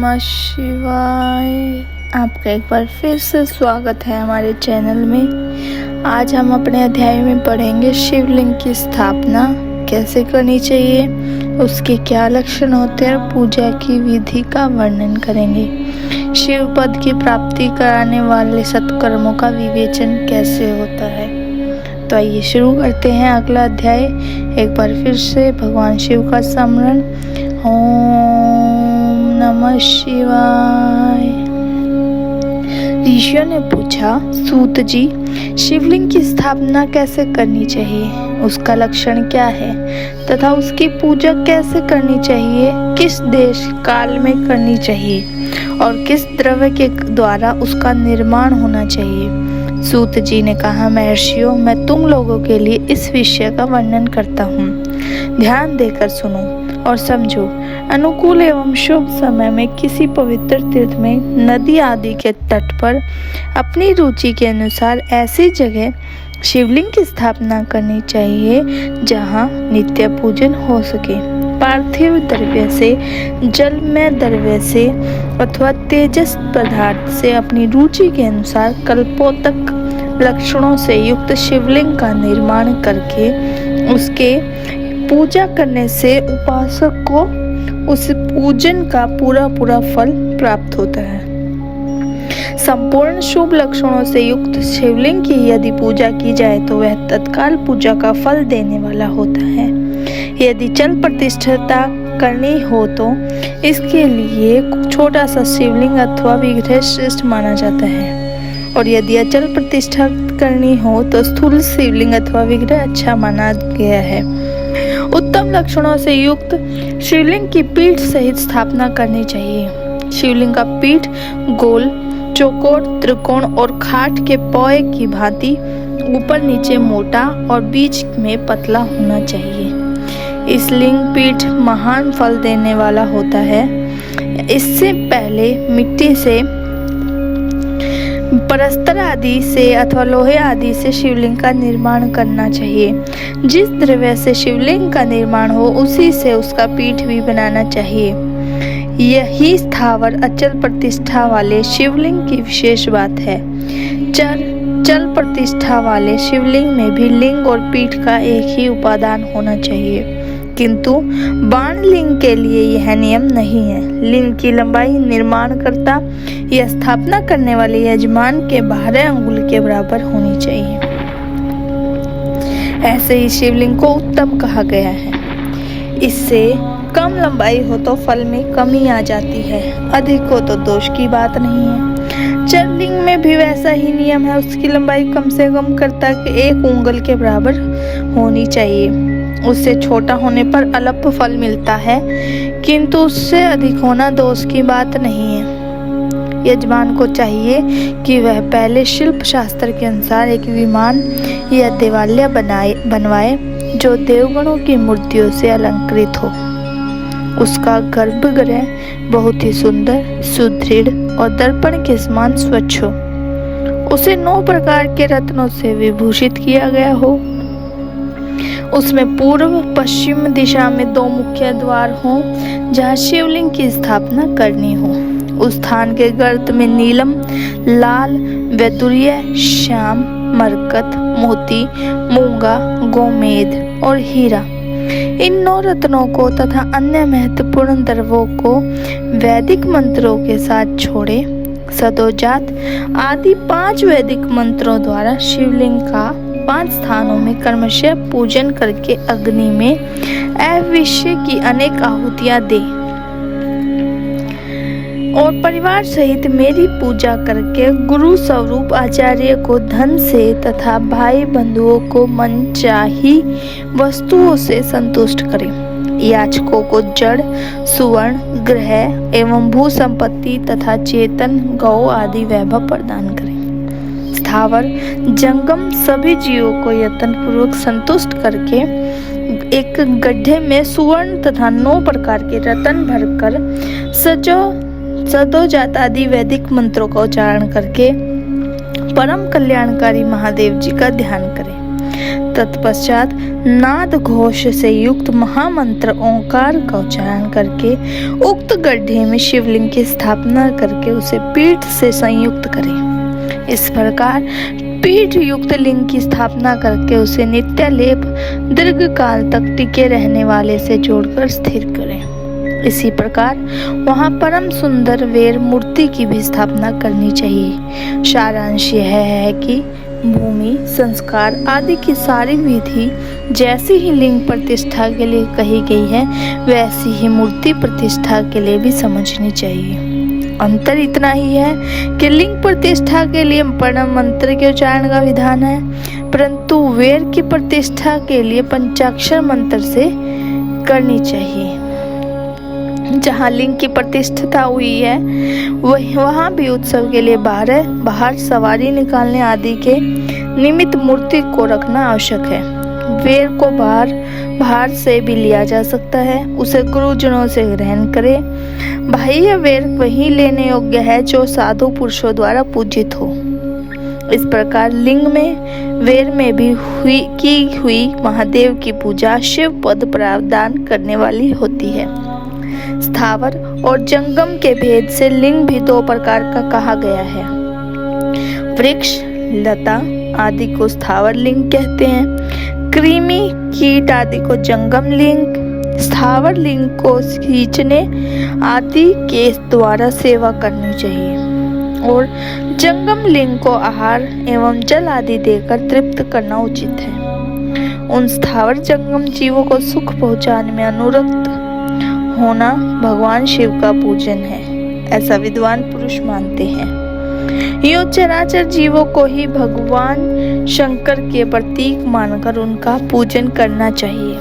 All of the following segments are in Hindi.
नमः शिवाय। आपका एक बार फिर से स्वागत है हमारे चैनल में। आज हम अपने अध्याय में पढ़ेंगे शिवलिंग की स्थापना कैसे करनी चाहिए, उसके क्या लक्षण होते हैं और पूजा की विधि का वर्णन करेंगे। शिव पद की प्राप्ति कराने वाले सत्कर्मों का विवेचन कैसे होता है। तो आइए शुरू करते हैं अगला अध्याय। एक बार फिर से भगवान शिव का स्मरण। ओम नमः शिवाय। ऋषियों ने पूछा, सूत जी, शिवलिंग की स्थापना कैसे करनी चाहिए, उसका लक्षण क्या है तथा उसकी पूजा कैसे करनी चाहिए, किस देश काल में करनी चाहिए और किस द्रव्य के द्वारा उसका निर्माण होना चाहिए। सूत जी ने कहा, महर्षियों, मैं तुम लोगों के लिए इस विषय का वर्णन करता हूँ। ध्यान देकर सुनो और समझो। अनुकूल एवं शुभ समय में किसी पवित्र तीर्थ में, नदी आदि के तट पर अपनी रुचि के अनुसार ऐसी जगह शिवलिंग की स्थापना करनी चाहिए जहाँ नित्य पूजन हो सके। पार्थिव द्रव्य से, जलमय द्रव्य से अथवा तेजस पदार्थ से अपनी रुचि के अनुसार कल्पों तक लक्षणों से युक्त शिवलिंग का निर्माण करके उसके पूजा करने से उपासक को उस पूजन का पूरा फल प्राप्त होता है। संपूर्ण शुभ लक्षणों से युक्त शिवलिंग की यदि पूजा की जाए तो वह तत्काल पूजा का फल देने वाला होता है। यदि जल प्रतिष्ठा करनी हो तो इसके लिए छोटा सा शिवलिंग अथवा विग्रह श्रेष्ठ माना जाता है, और यदि अचल प्रतिष्ठा करनी हो तो स्थूल शिवलिंग अथवा विग्रह अच्छा माना गया है। उत्तम लक्षणों से युक्त शिवलिंग की पीठ सहित स्थापना करनी चाहिए। शिवलिंग का पीठ गोल, चौकोर, त्रिकोण और खाट के पौए की भांति ऊपर नीचे मोटा और बीच में पतला होना चाहिए। इस लिंग पीठ महान फल देने वाला होता है। इससे पहले मिट्टी से, परस्तर आदि से अथवा लोहे आदि से शिवलिंग का निर्माण करना चाहिए। जिस द्रव्य से शिवलिंग का निर्माण हो उसी से उसका पीठ भी बनाना चाहिए। यही स्थावर अचल प्रतिष्ठा वाले शिवलिंग की विशेष बात है। चल प्रतिष्ठा वाले शिवलिंग में भी लिंग और पीठ का एक ही उपादान होना चाहिए, किंतु बाण लिंग के लिए यह नियम नहीं है। लिंग की लंबाई निर्माणकर्ता या स्थापना करने वाले यजमान के 12 अंगुल के बराबर होनी चाहिए। ऐसे ही शिवलिंग को उत्तम कहा गया है। इससे कम लंबाई हो तो फल में कमी आ जाती है, अधिक हो तो दोष की बात नहीं है। चरलिंग में भी वैसा ही नियम है। उसकी लंबाई कम से कम कर्ता के 1 उंगल के बराबर होनी चाहिए। उससे छोटा होने पर अल्प फल मिलता है, किंतु उससे अधिक होना दोष की बात नहीं है। यजमान को चाहिए कि वह पहले शिल्प शास्त्र के अनुसार एक विमान या देवालय बनवाए जो देवगणों की मूर्तियों से अलंकृत हो। उसका गर्भगृह बहुत ही सुंदर, सुदृढ़ और दर्पण के समान स्वच्छ हो। उसे 9 प्रकार के रत्नों से विभूषित किया गया हो। उसमें पूर्व पश्चिम दिशा में 2 मुख्य द्वार हों जहाँ शिवलिंग की स्थापना करनी हो। उस स्थान के गर्त में नीलम, लाल, वैदुर्य, श्याम, मरकत, मोती, मूंगा, गोमेद और हीरा, इन 9 रत्नों को तथा अन्य महत्वपूर्ण द्रव्यों को वैदिक मंत्रों के साथ छोड़े सदोजात आदि 5 वैदिक मंत्रों द्वारा शिवलिंग का 5 स्थानों में क्रमशः पूजन करके अग्नि में अविश्य की अनेक आहुतियां दे और परिवार सहित मेरी पूजा करके गुरु स्वरूप आचार्य को धन से तथा भाई बंधुओं को मनचाही वस्तुओं से संतुष्ट करें। याचकों को जड़, सुवर्ण, ग्रह एवं भू संपत्ति तथा चेतन गौ आदि वैभव प्रदान करें। स्थावर जंगम सभी जीवों को यत्न पूर्वक संतुष्ट करके एक गड्ढे में सुवर्ण तथा 9 प्रकार के रत्न भरकर सदोजात आदि वैदिक मंत्रों का उच्चारण करके परम कल्याणकारी महादेव जी का ध्यान करें। तत्पश्चात नाद घोष से युक्त महामंत्र ओंकार का उच्चारण करके उक्त गड्ढे में शिवलिंग की स्थापना करके उसे पीठ से संयुक्त करें। इस प्रकार पीठ युक्त लिंग की स्थापना करके उसे नित्य लेप दीर्घ काल तक टिके रहने वाले से जोड़कर स्थिर करें। इसी प्रकार वहां परम सुंदर वेर मूर्ति की भी स्थापना करनी चाहिए। सारांश यह है कि भूमि, संस्कार आदि की सारी विधि जैसी ही लिंग प्रतिष्ठा के लिए कही गई है, वैसी ही मूर्ति प्रतिष्ठा के लिए भी समझनी चाहिए। अंतर इतना ही है कि लिंग प्रतिष्ठा के लिए प्रणव मंत्र के उच्चारण का विधान है, परंतु वेर की प्रतिष्ठा के लिए पंचाक्षर मंत्र से करनी चाहिए। जहाँ लिंग की प्रतिष्ठा हुई है वहाँ भी उत्सव के लिए बाहर सवारी निकालने आदि के निमित्त मूर्ति को रखना आवश्यक है। वेर को बाहर से भी लिया जा सकता है, उसे गुरुजनों से ग्रहण करे। बाह्य वेर वही लेने योग्य है जो साधु पुरुषों द्वारा पूजित हो। इस प्रकार लिंग में वेर में भी की हुई महादेव की पूजा शिव पद प्रदान करने वाली होती है। स्थावर और जंगम के भेद से लिंग भी दो प्रकार का कहा गया है। वृक्ष, लता आदि को स्थावर लिंग कहते हैं। कृमि, कीट आदि को जंगम लिंग, स्थावर लिंग को खींचने आदि के द्वारा सेवा करनी चाहिए और जंगम लिंग को आहार एवं जल आदि देकर तृप्त करना उचित है। उन स्थावर जंगम जीवों को सुख पहुंचाने में अनुरक्त होना भगवान शिव का पूजन है, ऐसा विद्वान पुरुष मानते हैं। यो चराचर जीवों को ही भगवान शंकर के प्रतीक मानकर उनका पूजन करना चाहिए।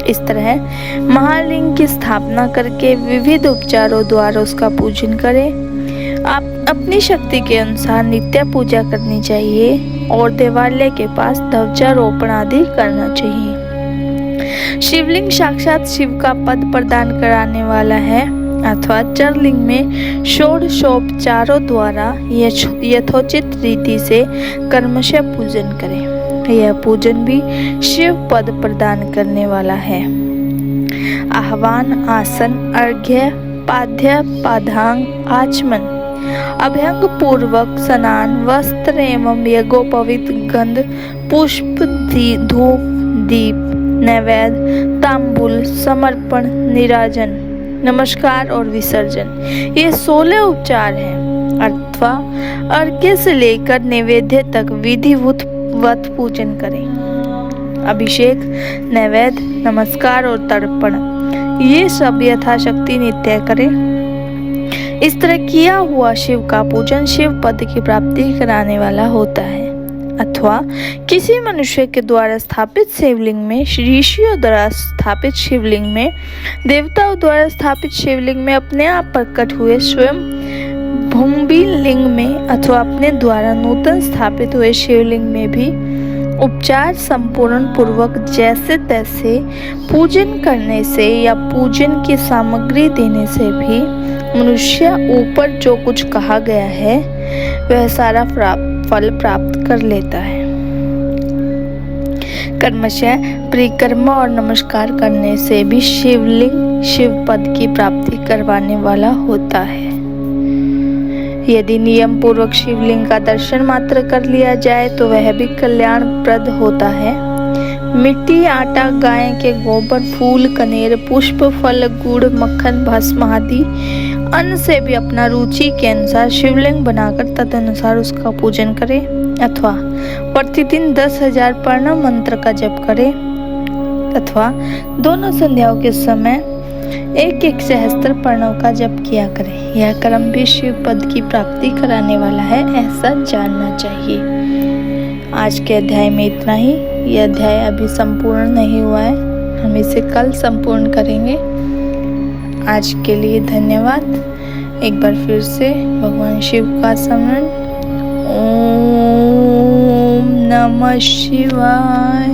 इस तरह महालिंग की स्थापना करके विविध उपचारों द्वारा उसका पूजन करें। आप अपनी शक्ति के अनुसार नित्य पूजा करनी चाहिए और देवालय के पास ध्वजारोपण आदि करना चाहिए। शिवलिंग साक्षात शिव का पद प्रदान कराने वाला है अथवा जललिंग में षोडशोपचारों द्वारा यथोचित रीति से कर्मशः पूजन करें। यह पूजन भी शिव पद प्रदान करने वाला है। आह्वान, आसन, अर्घ्य, पाद्य, पादांग, आचमन, अभ्यंग पूर्वक स्नान, वस्त्र एवं यज्ञोपवीत गंध, पुष्प, धूप, दीप, नैवेद्य, तांबूल, समर्पण, निराजन, नमस्कार और विसर्जन, ये 16 उपचार हैं अथवा अर्घ्य से लेकर नैवेद्य तक विधिवत पूजन करें। अभिषेक, नैवेद्य, नमस्कार और तर्पण, ये सब यथाशक्ति नित्य करें। इस तरह किया हुआ शिव का पूजन शिव पद की प्राप्ति कराने वाला होता है। अथवा किसी मनुष्य के द्वारा स्थापित शिवलिंग में, ऋषियों द्वारा स्थापित शिवलिंग में, देवताओं द्वारा स्थापित शिवलिंग में, अपने आप प्रकट हुए स्वयं भूमि लिंग में अथवा अपने द्वारा नूतन स्थापित हुए शिवलिंग में भी उपचार संपूर्ण पूर्वक जैसे तैसे पूजन करने से या पूजन की सामग्री देने से भी मनुष्य ऊपर जो कुछ कहा गया है वह सारा फल प्राप्त कर लेता है। कर्मशः परिक्रमा और नमस्कार करने से भी शिवलिंग शिव पद की प्राप्ति करवाने वाला होता है। यदि नियम पूर्वक शिवलिंग का दर्शन मात्र कर लिया जाए तो वह भी कल्याणप्रद होता है। मिट्टी, आटा, गाय के गोबर, फूल, कनेर, पुष्प, फल, गुड़, मक्खन, भस्म आदि अन्न से भी अपना रुचि के अनुसार शिवलिंग बनाकर तदनुसार उसका पूजन करें अथवा प्रतिदिन 10,000 प्रणव मंत्र का जप करें अथवा दोनों संध्याओं के समय 1-1 सहस्त्र प्रणव का जप किया करें। यह कर्म भी शिव पद की प्राप्ति कराने वाला है, ऐसा जानना चाहिए। आज के अध्याय में इतना ही। यह अध्याय अभी संपूर्ण नहीं हुआ है, हम इसे कल संपूर्ण करेंगे। आज के लिए धन्यवाद। एक बार फिर से भगवान शिव का स्मरण। ओम नमः शिवाय।